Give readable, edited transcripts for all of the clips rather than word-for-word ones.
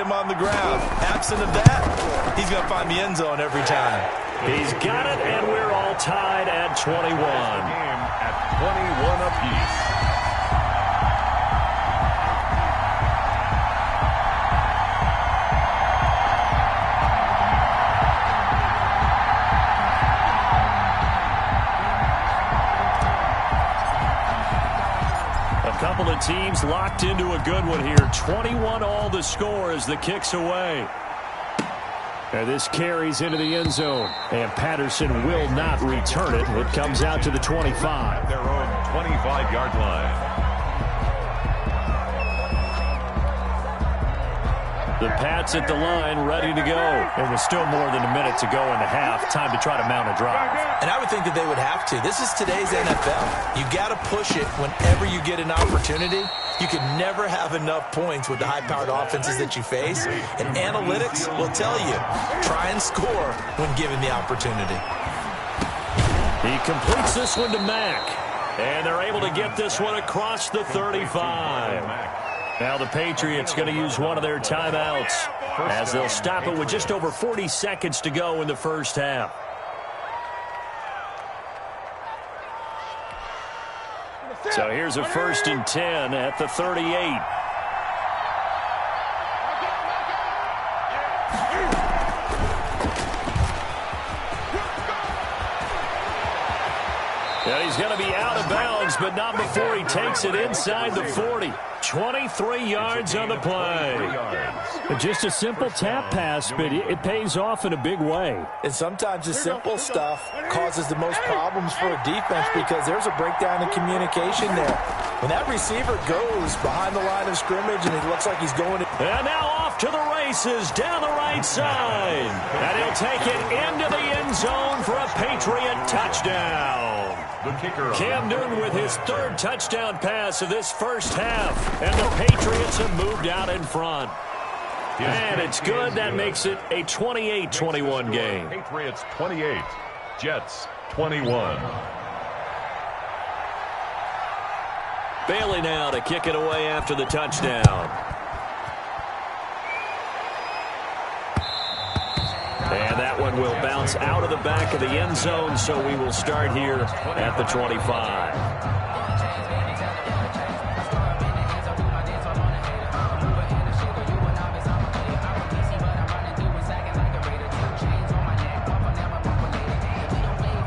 him on the ground. Absent of that, he's going to find the end zone every time. He's got it, and we're all tied at 21. Game at 21 apiece. Couple of teams locked into a good one here. 21 all the score as the kick's away. And this carries into the end zone. And Patterson will not return it. It comes out to the 25. Their own 25-yard line. The Pats at the line, ready to go. And with still more than a minute to go in the half, time to try to mount a drive. And I would think that they would have to. This is today's NFL. You got to push it whenever you get an opportunity. You can never have enough points with the high-powered offenses that you face. And analytics will tell you, try and score when given the opportunity. He completes this one to Mack. And they're able to get this one across the 35. Now the Patriots going to use one of their timeouts as they'll stop it with just over 40 seconds to go in the first half. So here's a 1st and 10 at the 38. And he's going to be out of bounds, but not before he takes it inside the 40. 23 yards on the play. Just a simple tap pass, but it pays off in a big way. And sometimes the simple stuff causes the most problems for a defense because there's a breakdown in communication there. When that receiver goes behind the line of scrimmage and it looks like he's going to... And now off to the races down the right side. And he'll take it into the end zone for a Patriot touchdown. The kicker, Cam Newton with his 3rd touchdown pass of this first half. And the Patriots have moved out in front. And it's good. That makes it a 28-21 game. Patriots 28, Jets 21. Bailey now to kick it away after the touchdown. And that one will bounce out of the back of the end zone, so we will start here at the 25.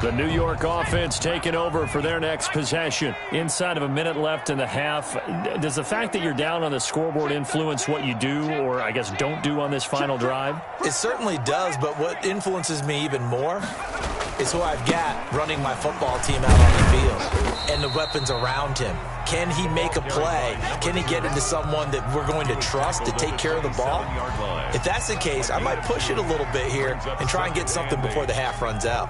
The New York offense taking over for their next possession. Inside of a minute left in the half. Does the fact that you're down on the scoreboard influence what you do, or I guess don't do on this final drive? It certainly does, but what influences me even more is who I've got running my football team out on the field and the weapons around him. Can he make a play? Can he get into someone that we're going to trust to take care of the ball? If that's the case, I might push it a little bit here and try and get something before the half runs out.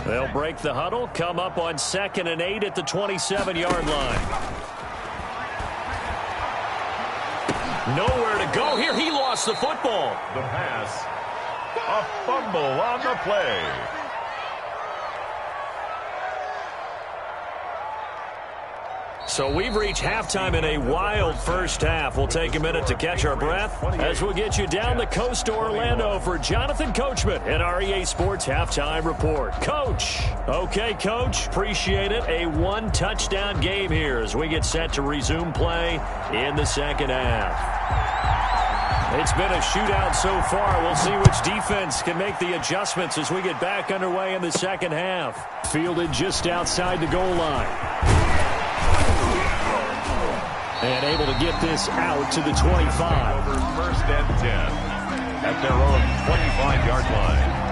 They'll break the huddle, come up on 2nd and 8 at the 27-yard line. Nowhere to go here. He lost the football. The pass. A fumble on the play. So we've reached halftime in a wild first half. We'll take a minute to catch our breath as we'll get you down the coast to Orlando for Jonathan Coachman and our EA Sports Halftime Report. Coach. Okay, Coach. Appreciate it. A 1-touchdown game here as we get set to resume play in the second half. It's been a shootout so far. We'll see which defense can make the adjustments as we get back underway in the second half. Fielded just outside the goal line. And able to get this out to the 25. Over 1st and 10 at their own 25-yard line.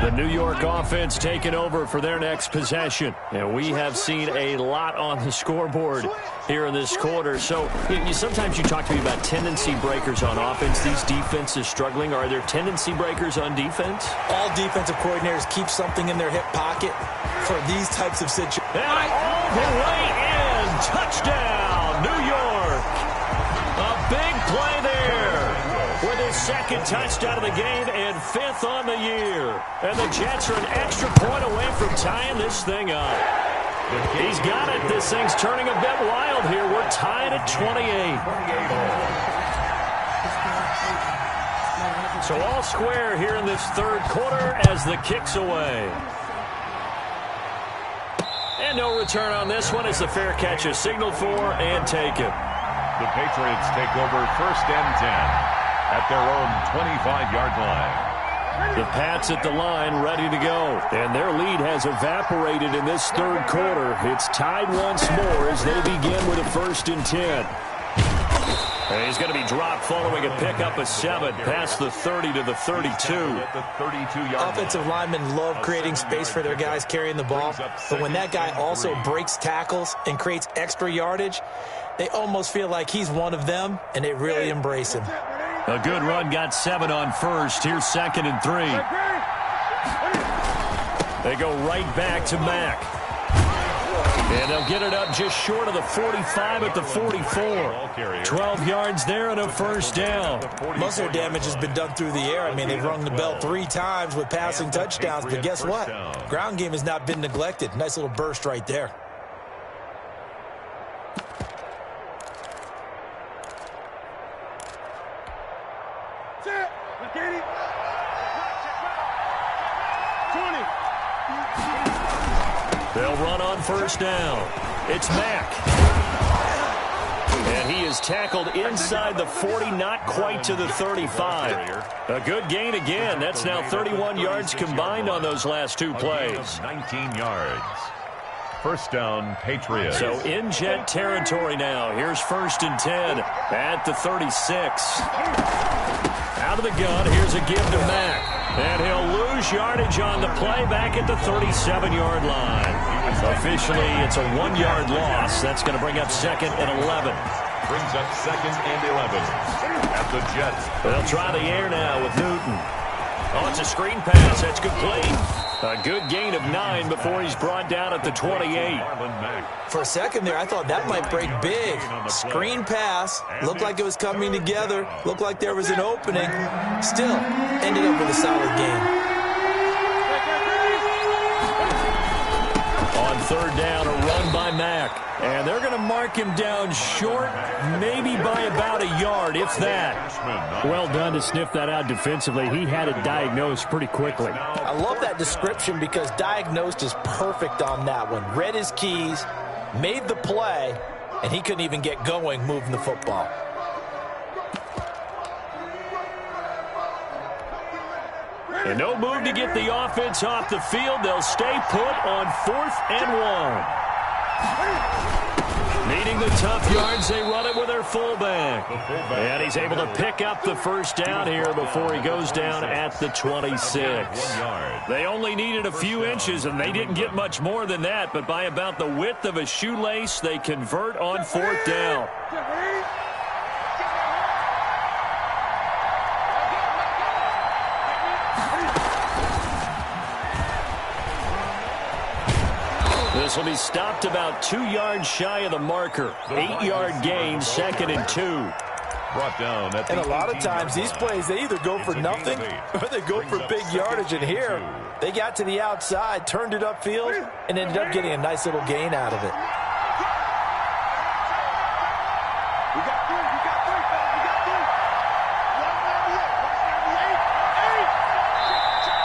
The New York offense taking over for their next possession. And we have seen a lot on the scoreboard here in this quarter. So sometimes you talk to me about tendency breakers on offense. These defenses struggling. Are there tendency breakers on defense? All defensive coordinators keep something in their hip pocket for these types of situations. And all the way in. Touchdown, New York. A big play there with his second touchdown of the game and 5th on the year. And the Jets are an extra point away from tying this thing up. He's got it. This thing's turning a bit wild here. We're tied at 28. So all square here in this third quarter as the kick's away. And no return on this one as the fair catch is signaled for and taken. The Patriots take over 1st and 10 at their own 25-yard line. The Pats at the line ready to go. And their lead has evaporated in this third quarter. It's tied once more as they begin with a 1st and 10. And he's going to be dropped following a pickup of 7 past the 30 to the 32. Offensive linemen love creating space for their guys carrying the ball. But when that guy also breaks tackles and creates extra yardage, they almost feel like he's one of them, and they really embrace him. A good run got 7 on first. Here's 2nd and 3. They go right back to Mack. And they'll get it up just short of the 45 at the 44. 12 yards there and a 1st down. Most of their damage has been done through the air. I mean, they've rung the bell 3 times with passing touchdowns. But guess what? Ground game has not been neglected. Nice little burst right there. They'll run on 1st down. It's Mack. And he is tackled inside the 40, not quite to the 35. A good gain again. That's now 31 yards combined on those last 2 plays. 19 yards. 1st down, Patriots. So in Jet territory now. Here's 1st and 10 at the 36. Out of the gun, here's a give to Mack. And he'll lose yardage on the play back at the 37-yard line. Officially, it's a 1-yard loss. That's going to bring up 2nd and 11. Brings up 2nd and 11 at the Jets. They'll try the air now with Newton. Oh, it's a screen pass. That's complete. A good gain of 9 before he's brought down at the 28. For a second there, I thought that might break big. Screen pass. Looked like it was coming together. Looked like there was an opening. Still, ended up with a solid game. On 3rd down, a run by Mack. And they're going to mark him down short, maybe by about a yard, if that. Well done to sniff that out defensively. He had it diagnosed pretty quickly. I love that description because diagnosed is perfect on that one. Read his keys, made the play, and he couldn't even get going moving the football. And no move to get the offense off the field. They'll stay put on 4th and 1. Needing the tough yards, they run it with their fullback. And he's able to pick up the 1st down here before he goes down at the 26. They only needed a few inches, and they didn't get much more than that. But by about the width of a shoelace, they convert on 4th down. This will be stopped about 2 yards shy of the marker. 8-yard gain, 2nd and 2. Brought down at and a lot of times these plays, they either go for nothing or they go for big yardage. And here, they got to the outside, turned it upfield, and ended up getting a nice little gain out of it.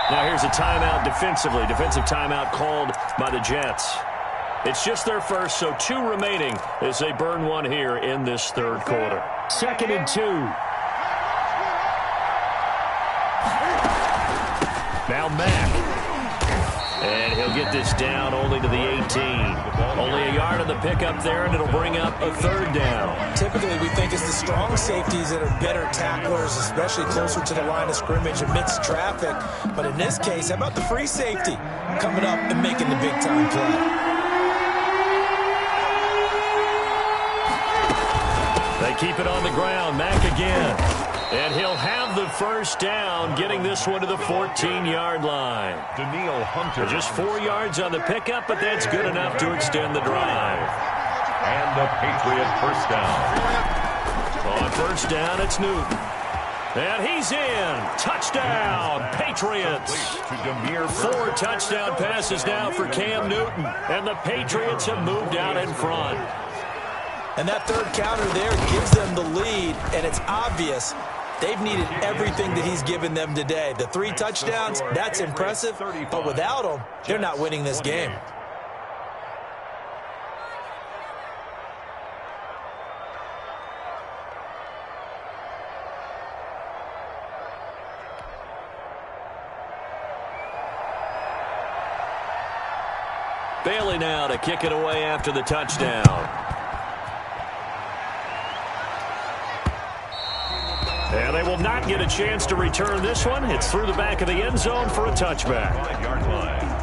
Now here's a timeout defensively. Defensive timeout called by the Jets. It's just their first, so 2 remaining as they burn one here in this third quarter. 2nd and 2. Now Mack. And he'll get this down only to the 18. Only a yard on the pickup there, and it'll bring up a third down. Typically, we think it's the strong safeties that are better tacklers, especially closer to the line of scrimmage amidst traffic. But in this case, how about the free safety coming up and making the big-time play? They keep it on the ground. Mack again. And he'll have the first down, getting this one to the 14-yard line. Daniil Hunter. Just 4 yards on the pickup, but that's good enough to extend the drive. And the Patriot first down. On first down, it's Newton. And he's in. Touchdown, Patriots. 4 touchdown passes now for Cam Newton. And the Patriots have moved out in front. And that third counter there gives them the lead, and it's obvious they've needed everything that he's given them today. The 3 touchdowns, that's impressive, but without them, they're not winning this game. Bailey now to kick it away after the touchdown. And they will not get a chance to return this one. It's through the back of the end zone for a touchback. 5-yard line.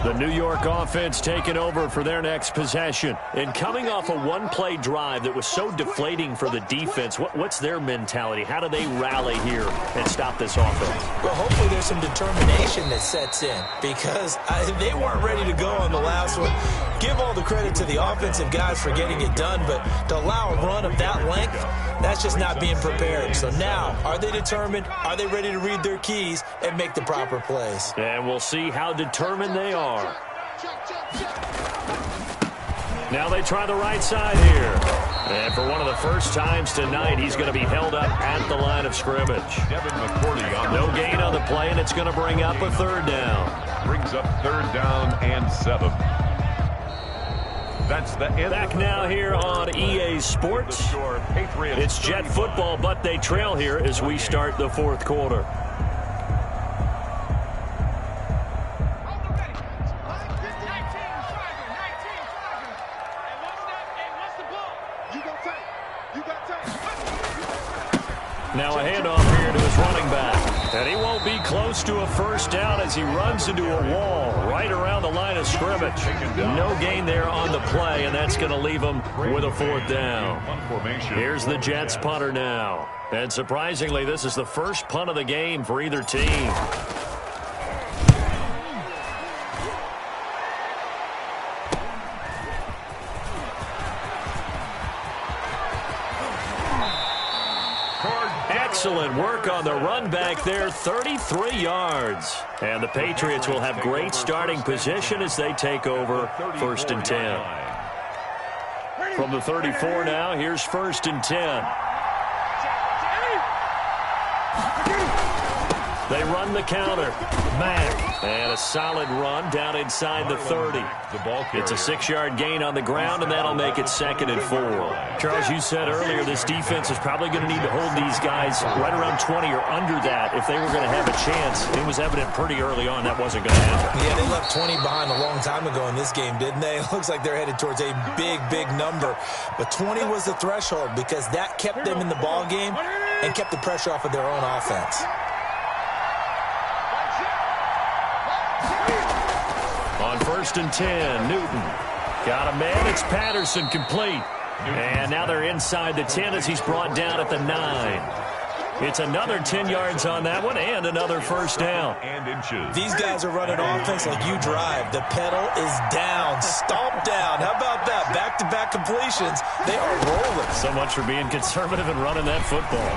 The New York offense taking over for their next possession. And coming off a one-play drive that was so deflating for the defense, what's their mentality? How do they rally here and stop this offense? Well, hopefully there's some determination that sets in because they weren't ready to go on the last one. Give all the credit to the offensive guys for getting it done, but to allow a run of that length, that's just not being prepared. So now, are they determined? Are they ready to read their keys and make the proper plays? And we'll see how determined they are. Now they try the right side here. And for one of the first times tonight, he's going to be held up at the line of scrimmage. Devin McCourty on No gain on the play, and it's going to bring up a third down. brings up 3rd down and 7. That's the end. Back now here on EA Sports. It's Jet football, but they trail here as we start the 4th quarter. Now a handoff here to his running back. And he won't be close to a first down as he runs into a wall right around the line of scrimmage. No gain there on the play, and that's going to leave him with a 4th down. Here's the Jets punter now. And surprisingly, this is the first punt of the game for either team. Excellent work on the run back there, 33 yards. And the Patriots will have great starting position as they take over 1st and 10. From the 34 now, here's 1st and 10. They run the counter. Mack. And a solid run down inside the 30. It's a 6-yard gain on the ground, and that'll make it 2nd and 4. Charles, you said earlier this defense is probably going to need to hold these guys right around 20 or under that if they were going to have a chance. It was evident pretty early on that wasn't going to happen. Yeah, they left 20 behind a long time ago in this game, didn't they? It looks like they're headed towards a big, big number. But 20 was the threshold because that kept them in the ball game and kept the pressure off of their own offense. On 1st and 10, Newton. Got a man. It's Patterson complete. And now they're inside the 10 as he's brought down at the 9. It's another 10 yards on that one and another 1st down. These guys are running offense like you drive. The pedal is down, stomped down. How about that? Back-to-back completions. They are rolling. So much for being conservative and running that football.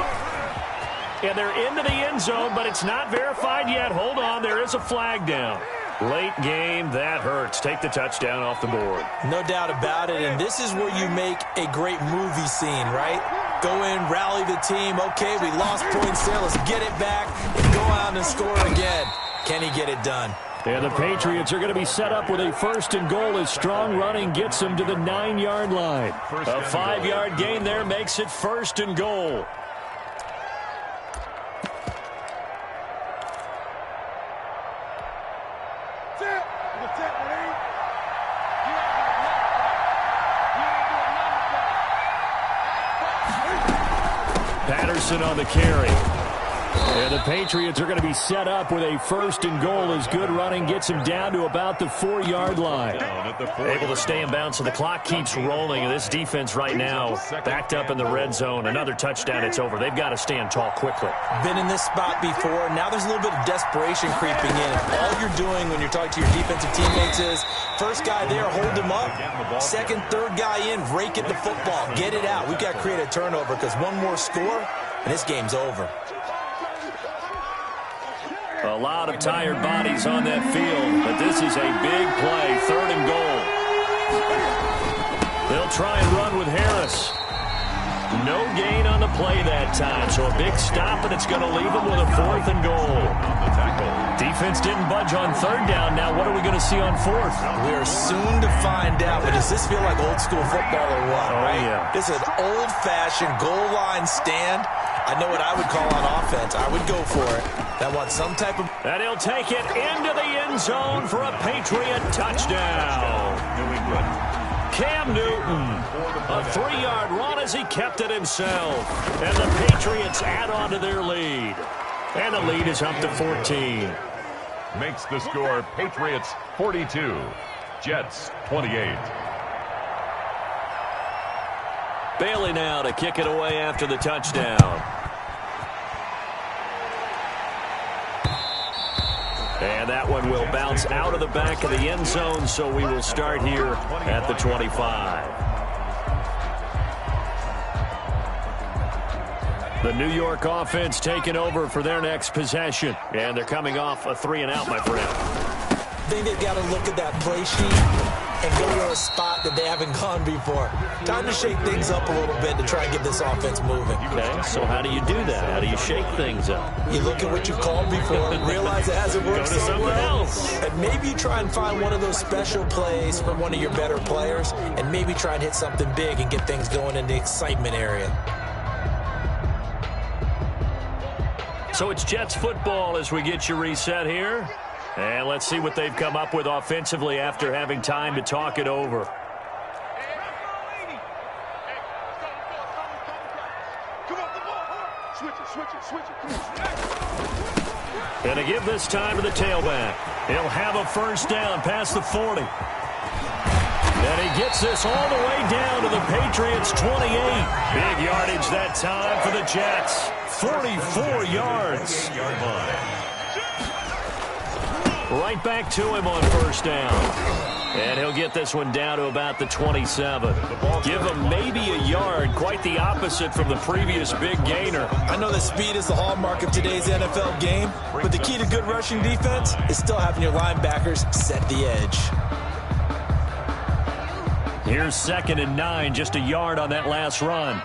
And they're into the end zone, but it's not verified yet. Hold on, there is a flag down. Late game, that hurts. Take the touchdown off the board. No doubt about it, and this is where you make a great movie scene, right? Go in, rally the team. Okay, we lost points there. Let's get it back and go out and score again. Can he get it done? And the Patriots are going to be set up with a 1st and goal as strong running gets them to the 9-yard line. A 5-yard gain there makes it 1st and goal. Wilson on the carry. And the Patriots are going to be set up with a first and goal as good running gets them down to about the 4-yard line. Able to stay in bounds, so the clock keeps rolling. And this defense right now backed up in the red zone. Another touchdown, it's over. They've got to stand tall quickly. Been in this spot before. Now there's a little bit of desperation creeping in. All you're doing when you're talking to your defensive teammates is first guy there, hold him up. Second, third guy in, rake at the football. Get it out. We've got to create a turnover because one more score, and this game's over. A lot of tired bodies on that field, but this is a big play, 3rd and goal. They'll try and run with Harris. No gain on the play that time, so a big stop, and it's going to leave them with a 4th and goal. Defense didn't budge on 3rd down. Now what are we going to see on 4th? We are soon to find out, but does this feel like old school football or what, right? Yeah. This is an old-fashioned goal line stand. I know what I would call on offense. I would go for it. I want some type of... And he'll take it into the end zone for a Patriot touchdown. New England. Cam Newton, a 3-yard run as he kept it himself. And the Patriots add on to their lead. And the lead is up to 14. Makes the score Patriots 42, Jets 28. Bailey now to kick it away after the touchdown. And that one will bounce out of the back of the end zone, so we will start here at the 25. The New York offense taking over for their next possession. And they're coming off a 3-and-out, my friend. I think they've got to look at that play sheet and go to a spot that they haven't gone before. Time to shake things up a little bit to try and get this offense moving. Okay, so how do you do that? How do you shake things up? You look at what you've called before, realize it hasn't worked Go to so something well, else. and maybe you try and find one of those special plays from one of your better players, and maybe try and hit something big and get things going in the excitement area. So it's Jets football as we get you reset here. And let's see what they've come up with offensively after having time to talk it over. And to give this time to the tailback. He'll have a first down past the 40. And he gets this all the way down to the Patriots' 28. Big yardage that time for the Jets. 44 yards. Right back to him on first down. And he'll get this one down to about the 27. Give him maybe a yard, quite the opposite from the previous big gainer. I know that speed is the hallmark of today's NFL game, but the key to good rushing defense is still having your linebackers set the edge. Here's 2nd and 9, just a yard on that last run.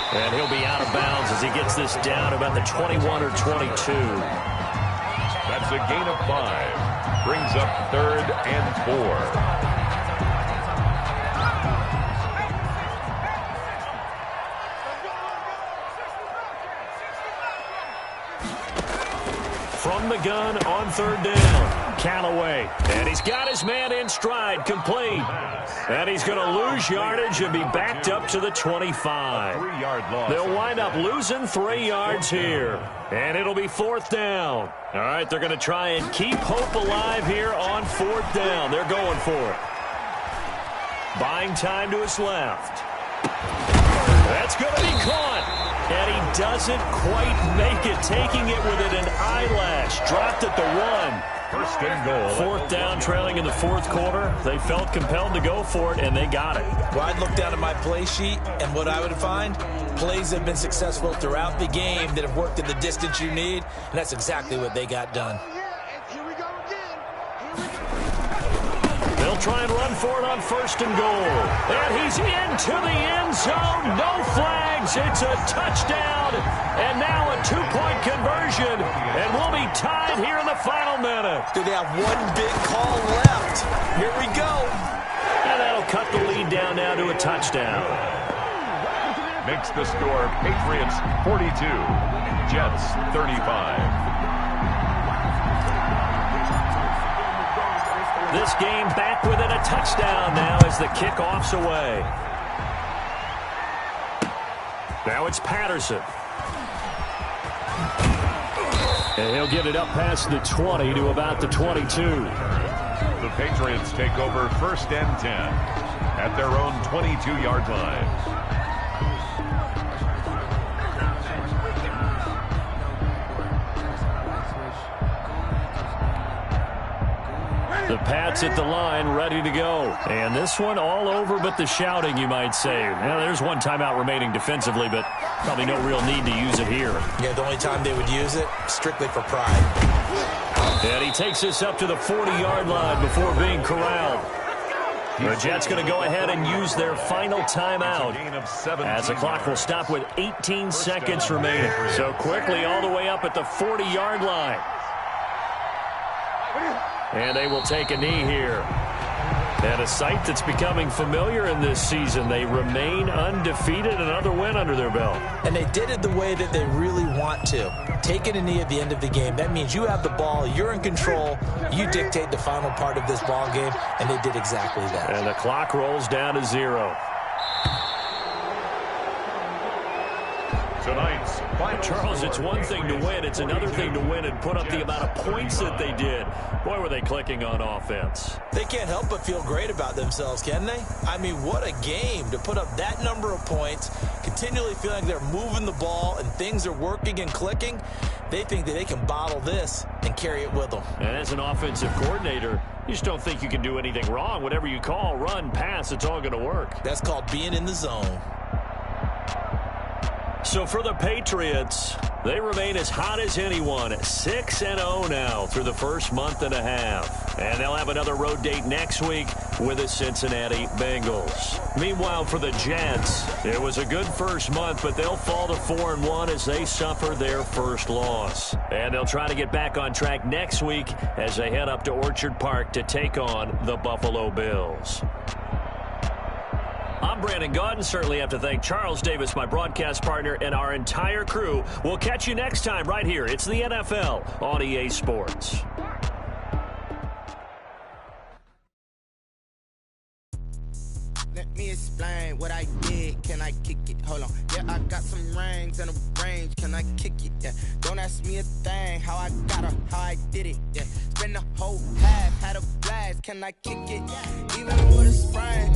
And he'll be out of bounds as he gets this down about the 21 or 22. That's a gain of 5. Brings up 3rd and 4. From the gun on 3rd down, Callaway. And he's got his man in stride, complete. And he's going to lose yardage and be backed up to the 25. 3-yard loss. They'll wind up losing 3 yards here. And it'll be 4th down. All right, they're going to try and keep hope alive here on 4th down. They're going for it. Buying time to his left. That's going to be caught. And he doesn't quite make it, taking it with an eyelash. Dropped at the 1. First and goal. 4th down, trailing in the 4th quarter. They felt compelled to go for it, and they got it. Well, I'd look down at my play sheet, and what I would find, plays have been successful throughout the game that have worked in the distance you need, and that's exactly what they got done. They'll try and run for it on 1st and goal. And he's into the end zone. No flags. It's a touchdown. And now a 2-point conversion. And we'll be tied here in the final minute. Do they have one big call left? Here we go. And that'll cut the lead down now to a touchdown. Makes the score Patriots 42, Jets 35. This game back within a touchdown now as the kickoff's away. Now it's Patterson. And he'll get it up past the 20 to about the 22. The Patriots take over 1st and 10 at their own 22-yard line. The Pats at the line, ready to go. And this one all over but the shouting, you might say. Now, there's one timeout remaining defensively, but probably no real need to use it here. Yeah, the only time they would use it, strictly for pride. And he takes this up to the 40-yard line before being corralled. The Jets going to go ahead and use their final timeout as the clock will stop with 18 seconds remaining. So quickly all the way up at the 40-yard line. And they will take a knee here. And a sight that's becoming familiar in this season. They remain undefeated, another win under their belt. And they did it the way that they really want to. Taking a knee at the end of the game. That means you have the ball, you're in control, you dictate the final part of this ball game, and they did exactly that. And the clock rolls down to 0. Tonight's final Charles, it's one thing to win. It's another thing to win and put up the amount of points that they did. Boy, were they clicking on offense. They can't help but feel great about themselves, can they? I mean, what a game to put up that number of points, continually feeling like they're moving the ball and things are working and clicking. They think that they can bottle this and carry it with them. And as an offensive coordinator, you just don't think you can do anything wrong. Whatever you call, run, pass, it's all going to work. That's called being in the zone. So for the Patriots, they remain as hot as anyone, 6-0 now through the first month and a half. And they'll have another road date next week with the Cincinnati Bengals. Meanwhile, for the Jets, it was a good first month, but they'll fall to 4-1 as they suffer their first loss. And they'll try to get back on track next week as they head up to Orchard Park to take on the Buffalo Bills. I'm Brandon Gaudin. Certainly have to thank Charles Davis, my broadcast partner, and our entire crew. We'll catch you next time right here. It's the NFL on EA Sports. Let me explain what I did. Can I kick it? Hold on. Yeah, I got some rings and a range. Can I kick it? Yeah. Don't ask me a thing. How I got her, how I did it. Yeah. Spend the whole half, had a blast. Can I kick it? Even with a sprain.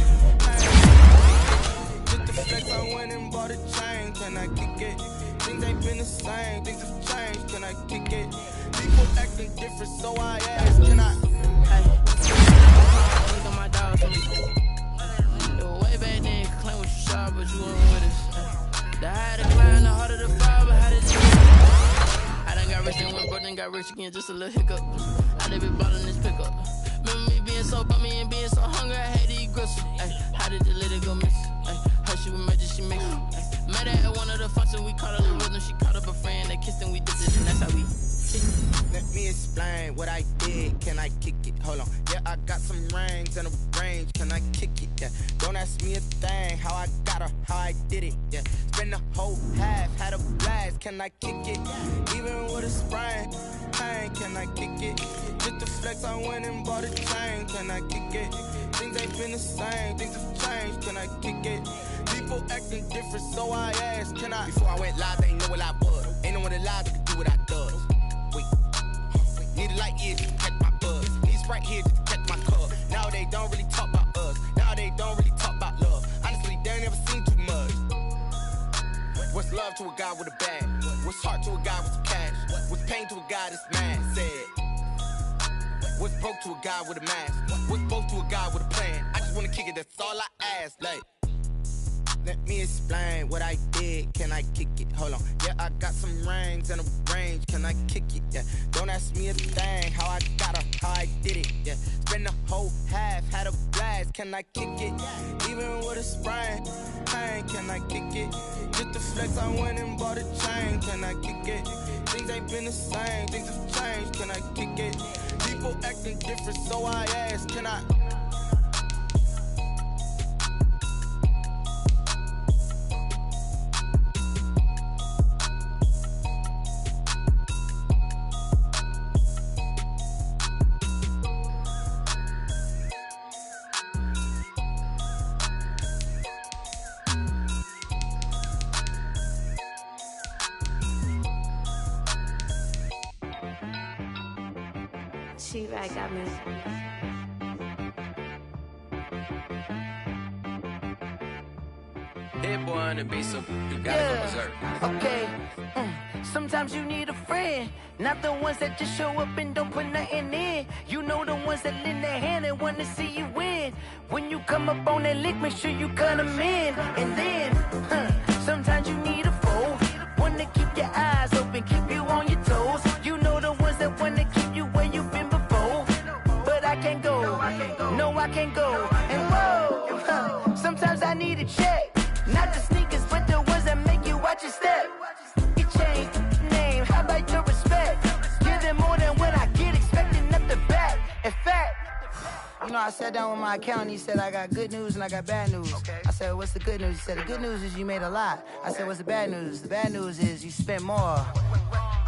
Just the flex, I went and bought a chain. Can I kick it? Things ain't been the same. Things have changed. Can I kick it? People acting different, so I ask. Can I? Hey. On my dog. Way back then, claim what you saw, but you weren't with us. The higher the climb, the harder the fall, but how did you? I done got rich and went broke, then got rich again, just a little hiccup. I done been ballin' this pickup. Remember me being so bummy and being so hungry, I had to eat gristle. How did the little go miss? Her she was magic, she mixed. Met her at one of the functions, we caught her the rhythm, she caught up a friend, they kissed and we did it, and that's how we. Let me explain what I did. Can I kick it? Hold on. Yeah, I got some rings and a range. Can I kick it? Yeah. Don't ask me a thing. How I got her, how I did it. Yeah. Spend the whole half, had a blast. Can I kick it? Even with a sprain. Pain, can I kick it? Just the flex, I went and bought a chain. Can I kick it? Things ain't been the same. Things have changed. Can I kick it? People acting different, so I asked. Can I? Before I went live, they ain't know what I was. Ain't no one alive that could do what I does. Need a light here to catch my buzz. Need Sprite here to catch my cup. Now they don't really talk about us. Now they don't really talk about love. Honestly, they ain't never seen too much. What's love to a guy with a bag? What's heart to a guy with some cash? What's pain to a guy that's mad? Said. What's broke to a guy with a mask? What's both to a guy with a plan? I just wanna kick it, that's all I ask. Like. Let me explain what I did. Can I kick it? Hold on. Yeah, I got some rings and a range. Can I kick it? Yeah. Don't ask me a thing. How I got her, how I did it. Yeah. Spend the whole half, had a blast. Can I kick it? Even with a sprain. Pain, can I kick it? Just the flex, I went and bought a chain. Can I kick it? Things ain't been the same. Things have changed. Can I kick it? People acting different, so I ask. Can I? T-Rag got me. Hit boy on the beat, so you gotta go berserk. Okay. Sometimes you need a friend, not the ones that just show up and don't put nothing in. You know the ones that lend their hand and want to see you win. When you come up on that lick, make sure you cut them in. And then, sometimes you need a foe, one to keep your eyes open, keep you on your toes. You know the ones that want to keep you where you've been before. But I can't go, no I can't go. And whoa, sometimes I need a check. Not the sneakers, but the ones that make you watch your step. You change name, how about your respect? Give them more than what I get, expecting nothing back. In fact, you know, I sat down with my accountant, he said, I got good news and I got bad news. I said, what's the good news? He said, the good news is you made a lot. I said, what's the bad news? The bad news is you spent more.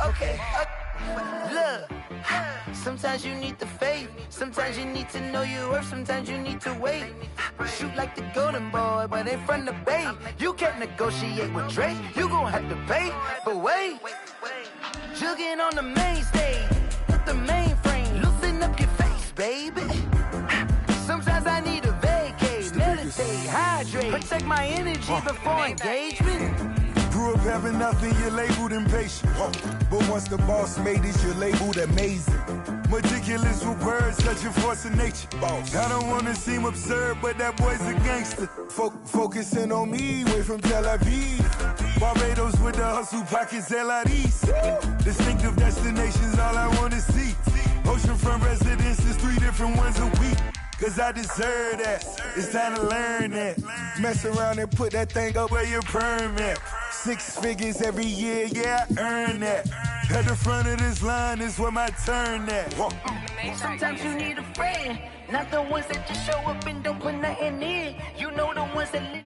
Okay, look, sometimes you need the faith, sometimes you need to know your worth, sometimes you need to wait. Shoot like the golden boy, but in front of the bay. You can't negotiate with Drake, you gon' have to pay. But wait, jugging on the main stage, with the mainframe, loosen up your face, baby. Sometimes I need a vacate, meditate, hydrate, protect my energy before engagement. Grew up having nothing, you're labeled impatient. But once the boss made it, you're labeled amazing. Meticulous with words, such a force of nature. I don't wanna seem absurd, but that boy's a gangster. Focusing on me, way from Tel Aviv. Barbados with the hustle pockets, LIDs. Distinctive destinations, all I wanna see. Oceanfront residences, 3 different ones a week. Cause I deserve that, it's time to learn that. Mess around and put that thing up where your permit. 6 figures every year, yeah, I earn that. At the front of this line is where my turn at. Sometimes you need a friend, not the ones that just show up and don't put nothing in. You know the ones that